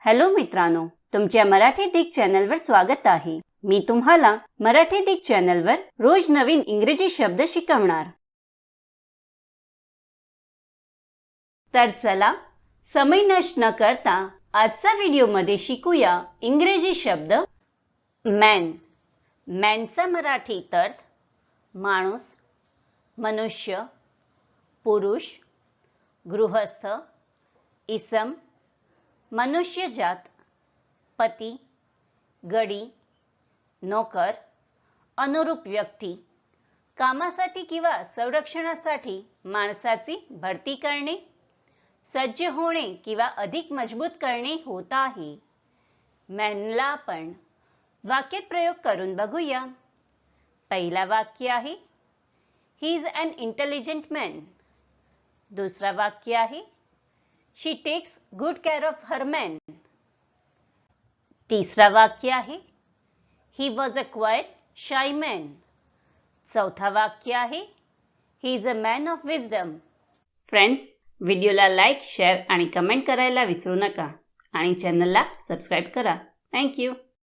Hello मित्रांनो, तुमच्या मराठी दिग चॅनलवर स्वागत आहे। मी तुम्हाला मराठी दिग चॅनलवर रोज नवीन इंग्रजी शब्द शिकवणार। तर चला समय नष्ट न करता आजच्या व्हिडिओमध्ये शिकूया इंग्रजी शब्द मॅन। मॅनचा मराठी अर्थ माणूस, मनुष्य, पुरुष, गृहस्थ, इसम, मनुष्यजात, पती, गडी, नोकर, अनुरूप व्यक्ती, कामासाठी किंवा संरक्षणासाठी माणसाची भरती करणे, सज्ज होणे किंवा अधिक मजबूत करणे होत आहे। मॅनला आपण वाक्यात प्रयोग करून बघूया। पहिला वाक्य आहे he is an intelligent man. दुसरा वाक्य आहे she takes good care of her man. तिसरा वाक्य आहे he was a quite shy man. चौथा वाक्य आहे he is a man of wisdom. Friends, व्हिडिओला लाईक, शेअर आणि कमेंट करायला विसरू नका आणि चॅनलला सबस्क्राईब करा। थँक्यू।